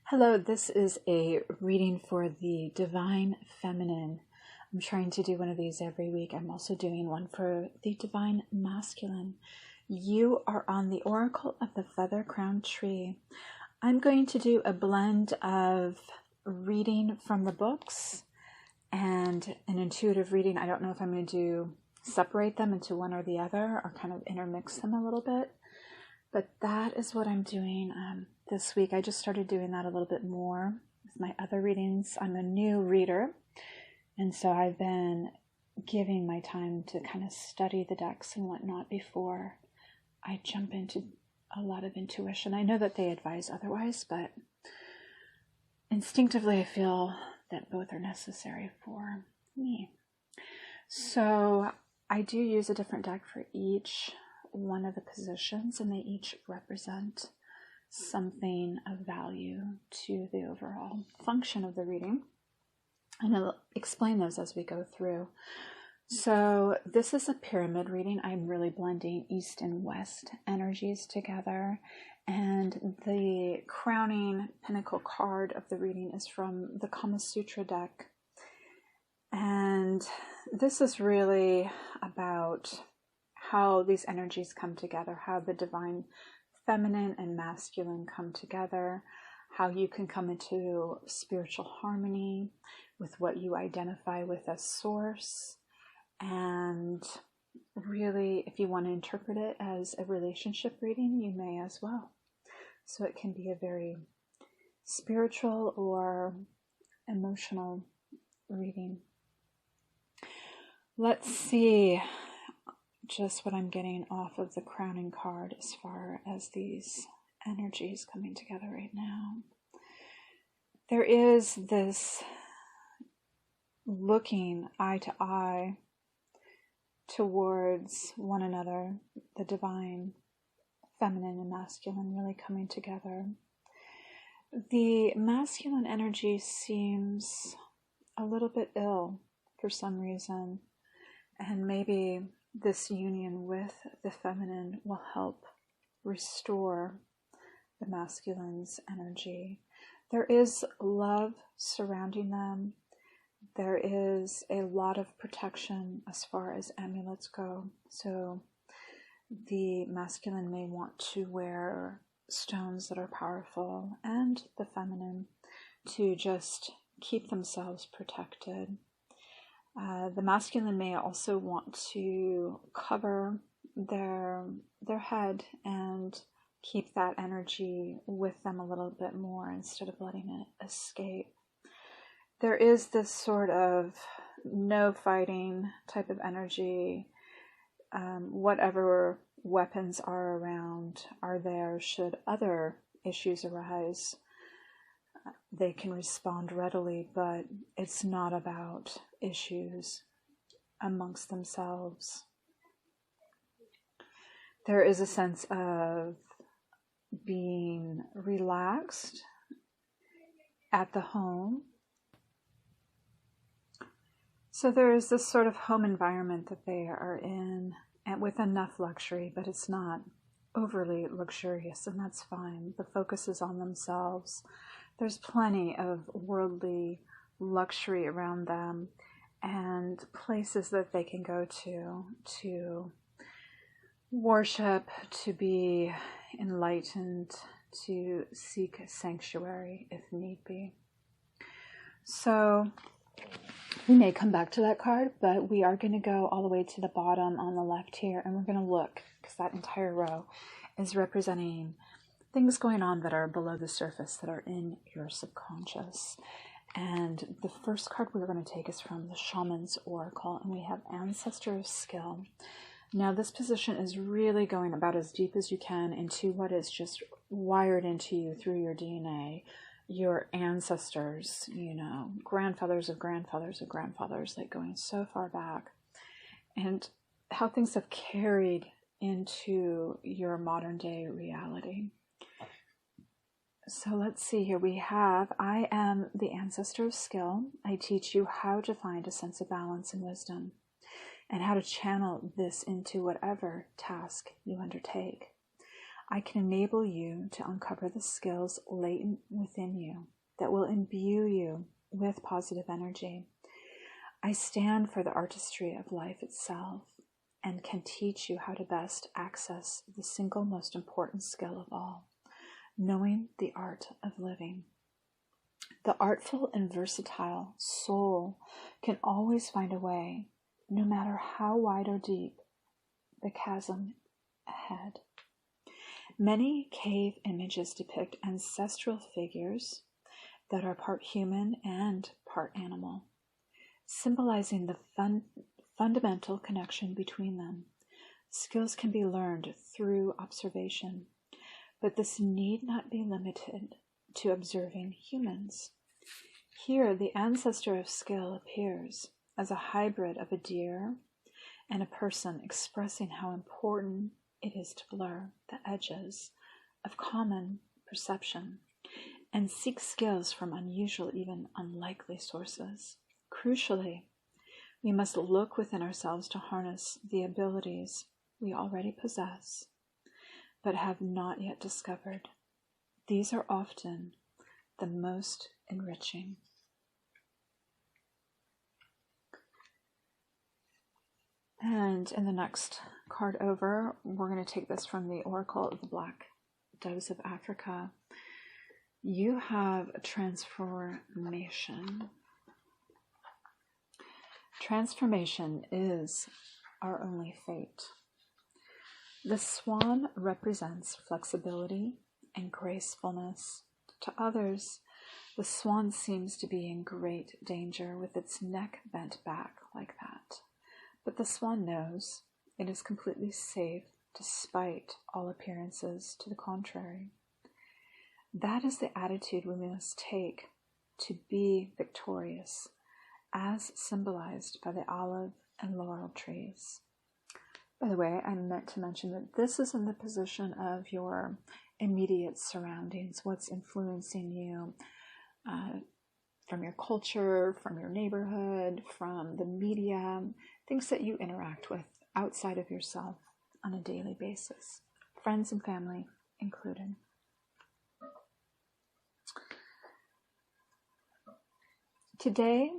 Hello, this is a reading for the Divine Feminine. I'm trying to do one of these every week. I'm also doing one for the Divine Masculine. You are on the Oracle of the Feather Crown Tree. I'm going to do a blend of reading from the books and an intuitive reading. I don't know if I'm going to separate them into one or the other or kind of intermix them a little bit, but that is what I'm doing this week. I just started doing that a little bit more with my other readings. I'm a new reader, and so I've been giving my time to kind of study the decks and whatnot before I jump into a lot of intuition. I know that they advise otherwise, but instinctively I feel that both are necessary for me. So I do use a different deck for each one of the positions, and they each represent something of value to the overall function of the reading. And I'll explain those as we go through. So this is a pyramid reading. I'm really blending East and West energies together. And the crowning pinnacle card of the reading is from the Kama Sutra deck. And this is really about how these energies come together, how the divine feminine and masculine come together, how you can come into spiritual harmony with what you identify with as source, and really, if you want to interpret it as a relationship reading, you may as well. So it can be a very spiritual or emotional reading. Let's see just what I'm getting off of the crowning card as far as these energies coming together right now. There is this looking eye to eye towards one another, the divine feminine and masculine really coming together. The masculine energy seems a little bit ill for some reason, and maybe this union with the feminine will help restore the masculine's energy. There is love surrounding them. There is a lot of protection as far as amulets go. So the masculine may want to wear stones that are powerful, and the feminine to just keep themselves protected. The masculine may also want to cover their head and keep that energy with them a little bit more instead of letting it escape. There is this sort of no fighting type of energy. Whatever weapons are around are there should other issues arise. They can respond readily, but it's not about issues amongst themselves. There is a sense of being relaxed at the home. So there is this sort of home environment that they are in, and with enough luxury, but it's not overly luxurious, and that's fine. The focus is on themselves. There's plenty of worldly luxury around them and places that they can go to worship, to be enlightened, to seek sanctuary if need be. So we may come back to that card, but we are going to go all the way to the bottom on the left here, and we're going to look, because that entire row is representing things going on that are below the surface, that are in your subconscious. And the first card we're going to take is from the Shaman's Oracle, and we have Ancestor of Skill. Now this position is really going about as deep as you can into what is just wired into you through your DNA, your ancestors, grandfathers of grandfathers of grandfathers, like going so far back, and how things have carried into your modern day reality. So let's see here. We have, I am the ancestor of skill. I teach you how to find a sense of balance and wisdom, and how to channel this into whatever task you undertake. I can enable you to uncover the skills latent within you that will imbue you with positive energy. I stand for the artistry of life itself and can teach you how to best access the single most important skill of all, knowing the art of living. The artful and versatile soul can always find a way, no matter how wide or deep the chasm ahead. Many cave images depict ancestral figures that are part human and part animal, symbolizing the fundamental connection between them. Skills can be learned through observation, but this need not be limited to observing humans. Here, the ancestor of skill appears as a hybrid of a deer and a person, expressing how important it is to blur the edges of common perception and seek skills from unusual, even unlikely sources. Crucially, we must look within ourselves to harness the abilities we already possess, but have not yet discovered. These are often the most enriching. And in the next card over, we're going to take this from the Oracle of the Black Doves of Africa. You have a transformation. Transformation is our only fate. The swan represents flexibility and gracefulness. To others, the swan seems to be in great danger with its neck bent back like that. But the swan knows it is completely safe despite all appearances to the contrary. That is the attitude we must take to be victorious, as symbolized by the olive and laurel trees. By the way, I meant to mention that this is in the position of your immediate surroundings, what's influencing you from your culture, from your neighborhood, from the media, things that you interact with outside of yourself on a daily basis, friends and family included. Today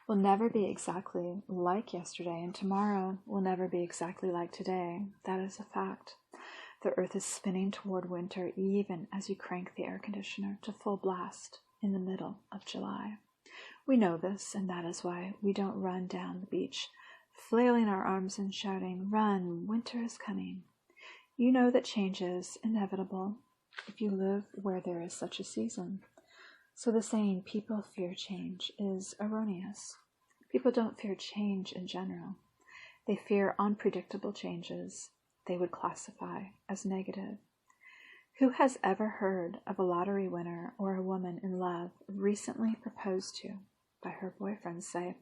will never be exactly like yesterday, and tomorrow will never be exactly like today. That is a fact. The earth is spinning toward winter even as you crank the air conditioner to full blast in the middle of July. We know this, and that is why we don't run down the beach, flailing our arms and shouting, "Run, winter is coming." You know that change is inevitable if you live where there is such a season. So the saying, "people fear change," is erroneous. People don't fear change in general. They fear unpredictable changes they would classify as negative. Who has ever heard of a lottery winner or a woman in love recently proposed to by her boyfriend say,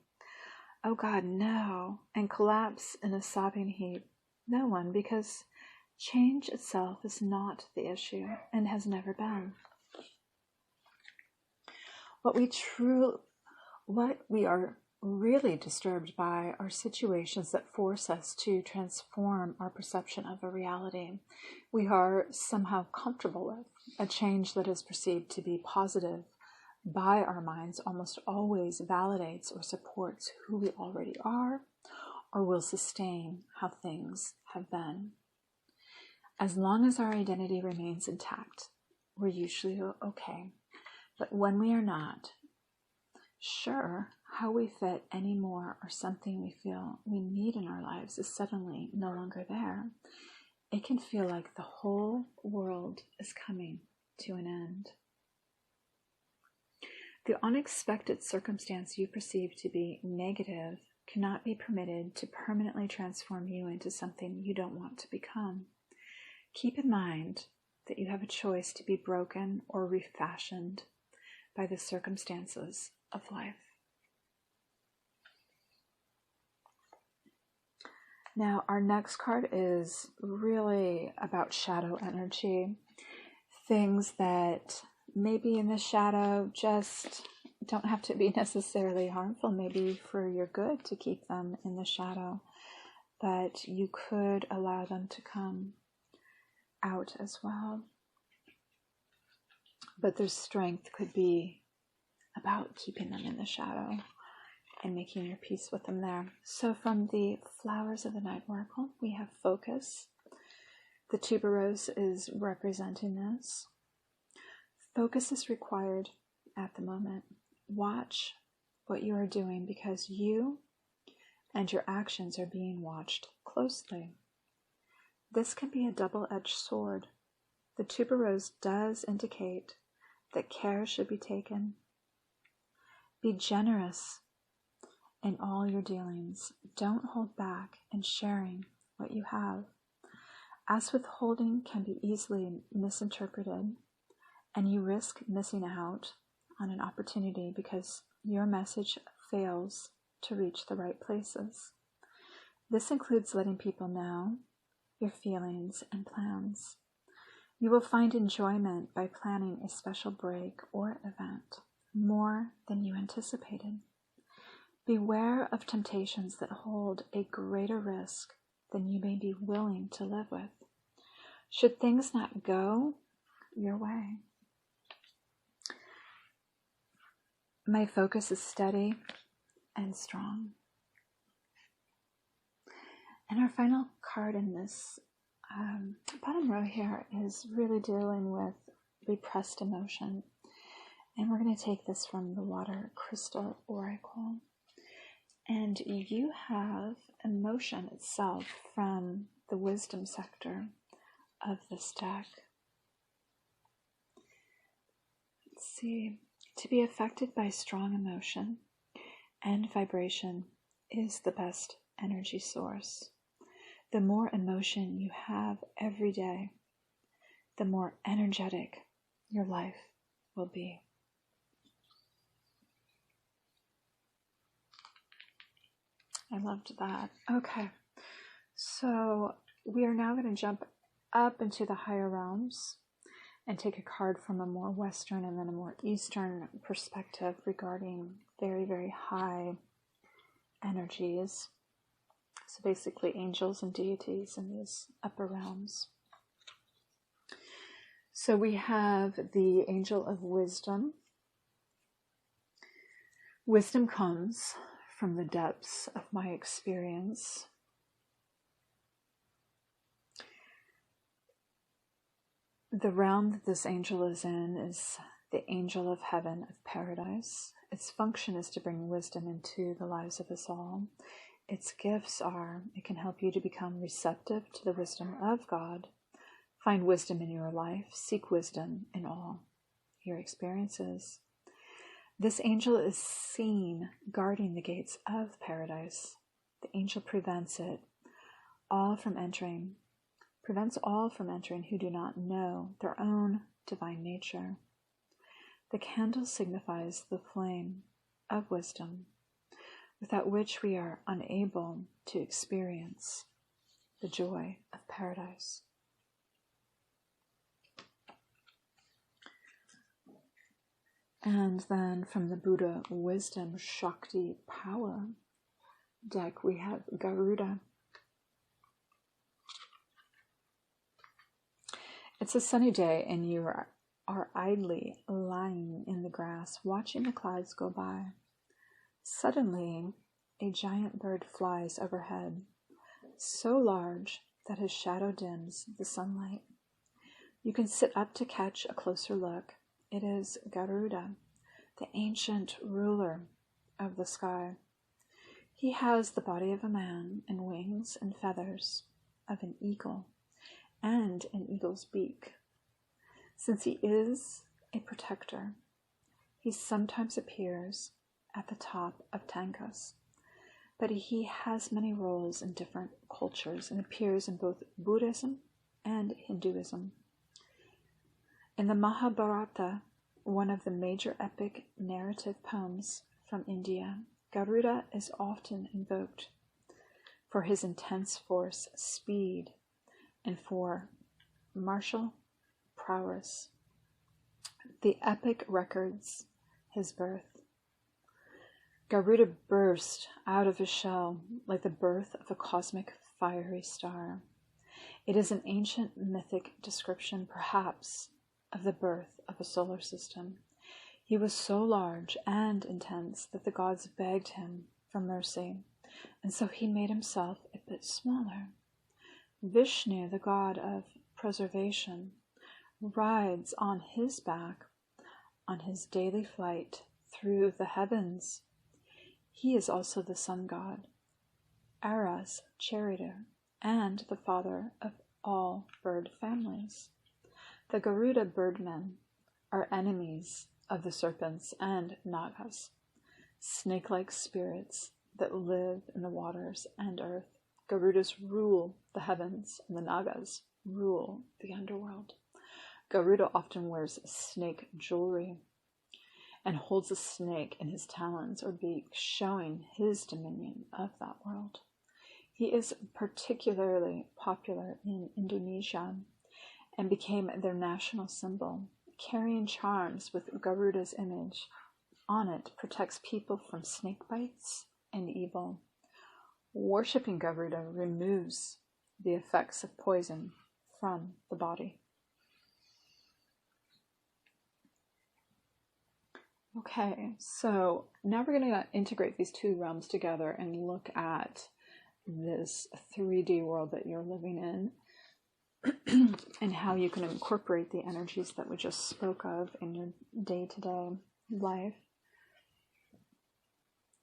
"Oh God, no," and collapse in a sobbing heap? No one, because change itself is not the issue and has never been. What we are really disturbed by are situations that force us to transform our perception of a reality we are somehow comfortable with. A change that is perceived to be positive by our minds almost always validates or supports who we already are, or will sustain how things have been. As long as our identity remains intact, we're usually okay. But when we are not sure how we fit anymore, or something we feel we need in our lives is suddenly no longer there, it can feel like the whole world is coming to an end. The unexpected circumstance you perceive to be negative cannot be permitted to permanently transform you into something you don't want to become. Keep in mind that you have a choice to be broken or refashioned by the circumstances of life. Now, our next card is really about shadow energy. Things that may be in the shadow just don't have to be necessarily harmful, maybe for your good to keep them in the shadow, but you could allow them to come. out as well. But their strength could be about keeping them in the shadow and making your peace with them there. So from the flowers of the night oracle, we have focus. The tuberose is representing this. Focus is required at the moment. Watch what you are doing because you and your actions are being watched closely. This can be a double-edged sword. The tuberose does indicate that care should be taken. Be generous in all your dealings. Don't hold back in sharing what you have, as withholding can be easily misinterpreted, and you risk missing out on an opportunity because your message fails to reach the right places. This includes letting people know your feelings and plans. You will find enjoyment by planning a special break or event, more than you anticipated. Beware of temptations that hold a greater risk than you may be willing to live with. Should things not go your way, my focus is steady and strong. And our final card in this bottom row here is really dealing with repressed emotion. And we're going to take this from the Water Crystal Oracle. And you have emotion itself from the wisdom sector of this deck. Let's see. To be affected by strong emotion and vibration is the best energy source. The more emotion you have every day, the more energetic your life will be. I loved that. Okay, so we are now going to jump up into the higher realms and take a card from a more Western and then a more Eastern perspective regarding very, very high energies. So basically angels and deities in these upper realms. So we have the Angel of Wisdom. Wisdom comes from the depths of my experience. The realm that this angel is in is the angel of heaven, of paradise. Its function is to bring wisdom into the lives of us all. Its gifts are, it can help you to become receptive to the wisdom of God, find wisdom in your life, seek wisdom in all your experiences. This angel is seen guarding the gates of paradise. The angel prevents all from entering who do not know their own divine nature. The candle signifies the flame of wisdom, without which we are unable to experience the joy of paradise. And then from the Buddha Wisdom Shakti Power deck, we have Garuda. It's a sunny day and you are idly lying in the grass, watching the clouds go by. Suddenly, a giant bird flies overhead, so large that his shadow dims the sunlight. You can sit up to catch a closer look. It is Garuda, the ancient ruler of the sky. He has the body of a man and wings and feathers of an eagle and an eagle's beak. Since he is a protector, he sometimes appears at the top of tankas, but he has many roles in different cultures and appears in both Buddhism and Hinduism. In the Mahabharata, one of the major epic narrative poems from India, Garuda is often invoked for his intense force, speed, and for martial prowess. The epic records his birth. Garuda burst out of his shell like the birth of a cosmic fiery star. It is an ancient mythic description, perhaps, of the birth of a solar system. He was so large and intense that the gods begged him for mercy, and so he made himself a bit smaller. Vishnu, the god of preservation, rides on his back on his daily flight through the heavens. He is also the sun god, Ara's charioteer, and the father of all bird families. The Garuda birdmen are enemies of the serpents and nagas, snake-like spirits that live in the waters and earth. Garudas rule the heavens, and the nagas rule the underworld. Garuda often wears snake jewelry and holds a snake in his talons or beak, showing his dominion of that world. He is particularly popular in Indonesia and became their national symbol. Carrying charms with Garuda's image on it protects people from snake bites and evil. Worshipping Garuda removes the effects of poison from the body. Okay, so now we're going to integrate these two realms together and look at this 3D world that you're living in and how you can incorporate the energies that we just spoke of in your day-to-day life.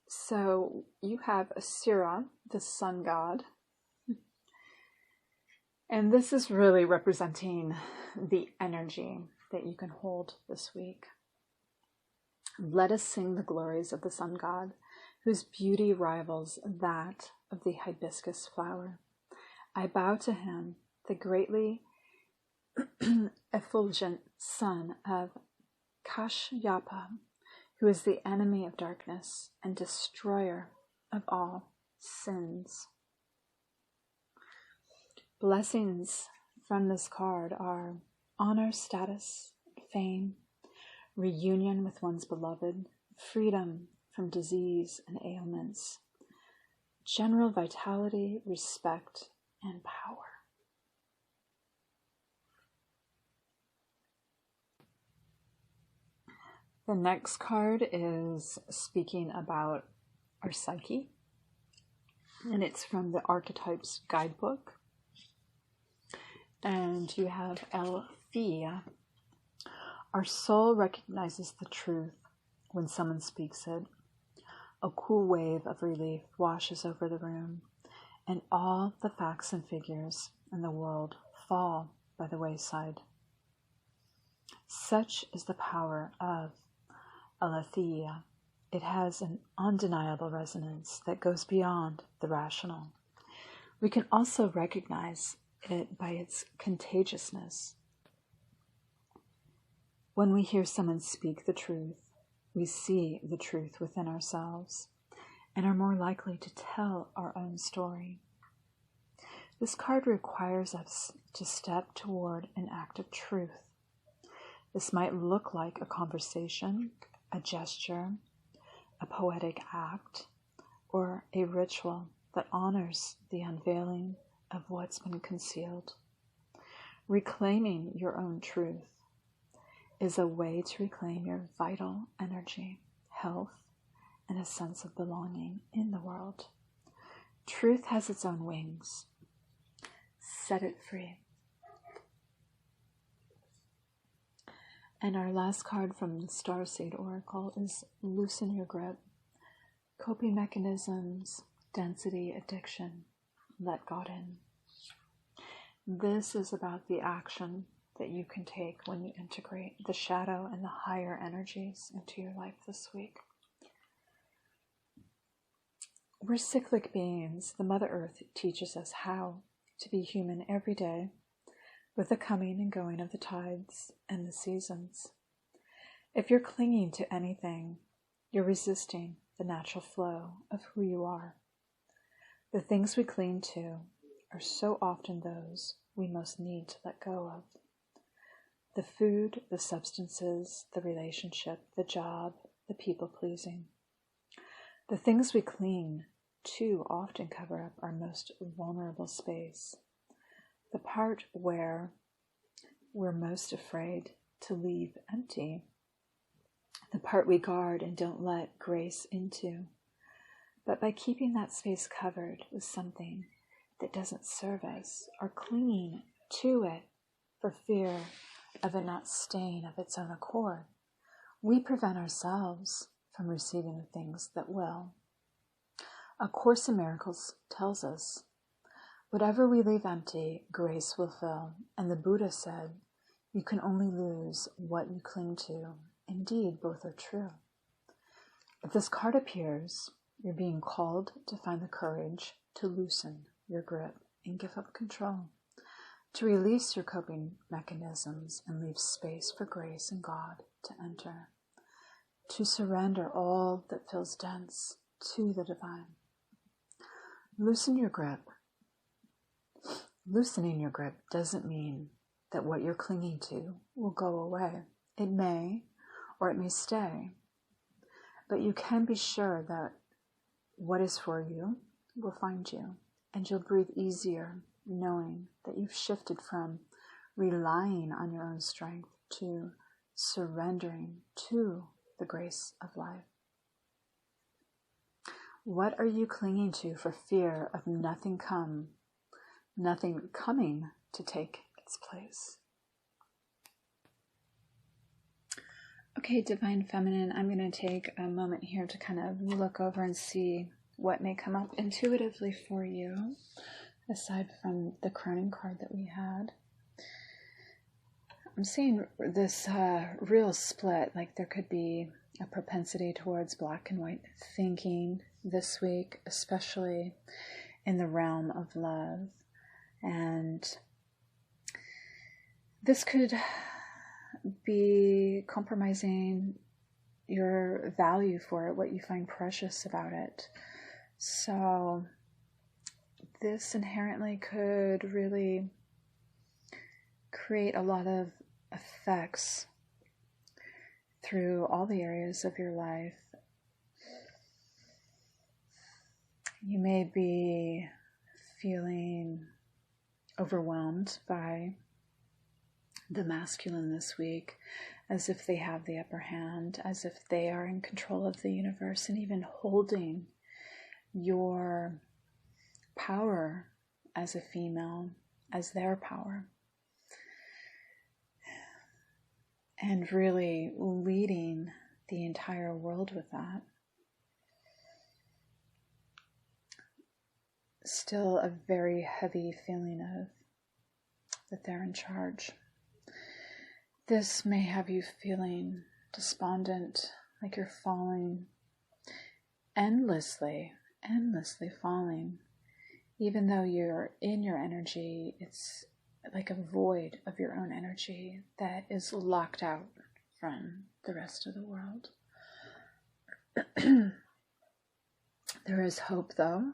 So you have Asura, the sun god, and this is really representing the energy that you can hold this week. Let us sing the glories of the sun god, whose beauty rivals that of the hibiscus flower. I bow to him, the greatly effulgent son of Kashyapa, who is the enemy of darkness and destroyer of all sins. Blessings from this card are honor, status, fame, reunion with one's beloved, freedom from disease and ailments, general vitality, respect, and power. The next card is speaking about our psyche, and it's from the Archetypes Guidebook. And you have Althea. Our soul recognizes the truth when someone speaks it. A cool wave of relief washes over the room, and all the facts and figures in the world fall by the wayside. Such is the power of Aletheia. It has an undeniable resonance that goes beyond the rational. We can also recognize it by its contagiousness. When we hear someone speak the truth, we see the truth within ourselves and are more likely to tell our own story. This card requires us to step toward an act of truth. This might look like a conversation, a gesture, a poetic act, or a ritual that honors the unveiling of what's been concealed. Reclaiming your own truth is a way to reclaim your vital energy, health, and a sense of belonging in the world. Truth has its own wings. Set it free. And our last card from the Starseed Oracle is Loosen Your Grip. Coping mechanisms, density, addiction, let God in. This is about the action that you can take when you integrate the shadow and the higher energies into your life this week. We're cyclic beings. The Mother Earth teaches us how to be human every day with the coming and going of the tides and the seasons. If you're clinging to anything, you're resisting the natural flow of who you are. The things we cling to are so often those we most need to let go of. The food, the substances, the relationship, the job, the people-pleasing. The things we cling to often cover up our most vulnerable space. the part where we're most afraid to leave empty, the part we guard and don't let grace into. But by keeping that space covered with something that doesn't serve us, or clinging to it for fear of it not staying of its own accord, we prevent ourselves from receiving the things that will. A Course in Miracles tells us, whatever we leave empty, grace will fill. And the Buddha said, you can only lose what you cling to. Indeed, both are true. If this card appears, you're being called to find the courage to loosen your grip and give up control, to release your coping mechanisms and leave space for grace and God to enter, to surrender all that feels dense to the divine. Loosen your grip. Loosening your grip doesn't mean that what you're clinging to will go away. It may, or it may stay, but you can be sure that what is for you will find you, and you'll breathe easier knowing that you've shifted from relying on your own strength to surrendering to the grace of life. What are you clinging to for fear of nothing coming to take its place? Okay, Divine Feminine, I'm going to take a moment here to kind of look over and see what may come up intuitively for you, aside from the crowning card that we had. I'm seeing this real split, like there could be a propensity towards black and white thinking this week, especially in the realm of love. And this could be compromising your value for it, what you find precious about it. So this inherently could really create a lot of effects through all the areas of your life. You may be feeling overwhelmed by the masculine this week, as if they have the upper hand, as if they are in control of the universe and even holding your power as a female as their power, and really leading the entire world with that. Still a very heavy feeling of that they're in charge. This may have you feeling despondent, like you're falling endlessly falling. Even though you're in your energy, it's like a void of your own energy that is locked out from the rest of the world. There is hope, though.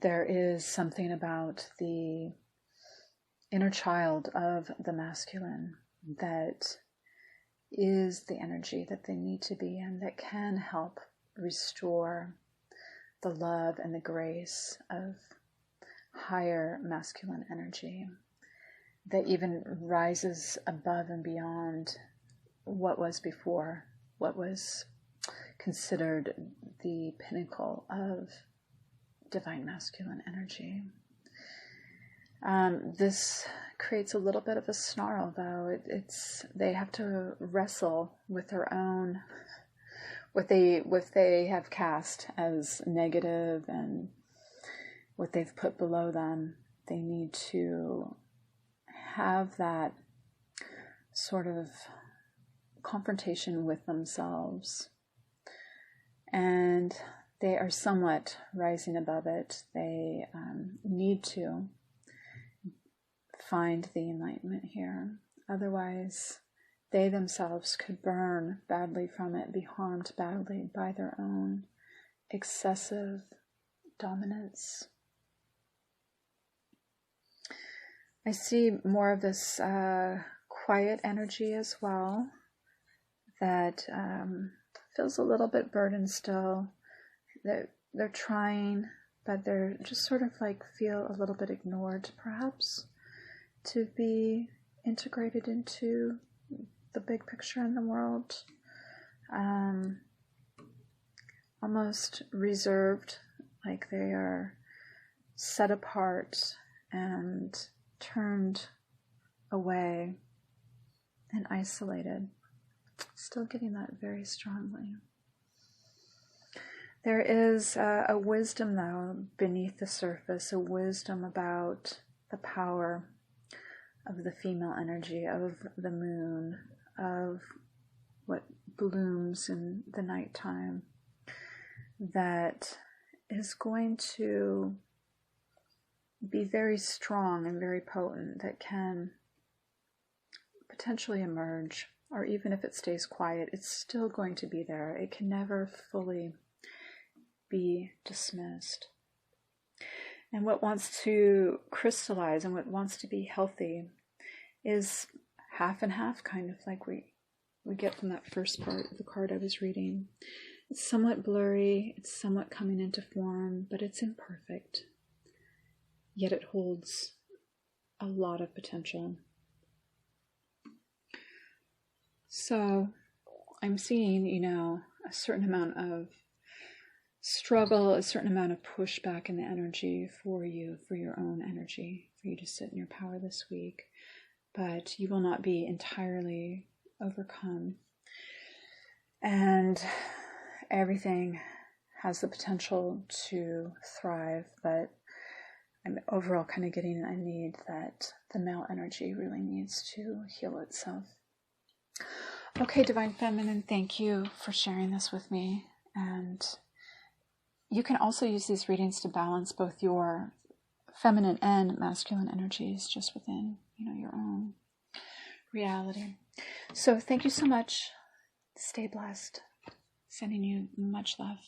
There is something about the inner child of the masculine that is the energy that they need to be in, that can help restore the love and the grace of higher masculine energy that even rises above and beyond what was before, what was considered the pinnacle of divine masculine energy. This creates a little bit of a snarl, though. They have to wrestle with their own, what they have cast as negative and what they've put below them. They need to have that sort of confrontation with themselves, and they are somewhat rising above it. They need to find the enlightenment here. Otherwise, they themselves could burn badly from it, be harmed badly by their own excessive dominance. I see more of this quiet energy as well that feels a little bit burdened still. They're trying, but they're just sort of like feel a little bit ignored, perhaps, to be integrated into the big picture in the world. Almost reserved, like they are set apart and turned away and isolated. Still getting that very strongly. There is a wisdom, though, beneath the surface, a wisdom about the power of the female energy, of the moon, of what blooms in the nighttime, that is going to be very strong and very potent, that can potentially emerge, or even if it stays quiet, it's still going to be there. It can never fully be dismissed. And what wants to crystallize and what wants to be healthy is half and half, kind of like we get from that first part of the card I was reading. It's somewhat blurry, it's somewhat coming into form, but it's imperfect. Yet it holds a lot of potential. So I'm seeing, a certain amount of struggle, a certain amount of pushback in the energy for you, for your own energy, for you to sit in your power this week. But you will not be entirely overcome. And everything has the potential to thrive, but I'm overall kind of getting a need that the male energy really needs to heal itself. Okay, Divine Feminine, thank you for sharing this with me. And you can also use these readings to balance both your feminine and masculine energies just within, your own reality. So thank you so much. Stay blessed. Sending you much love.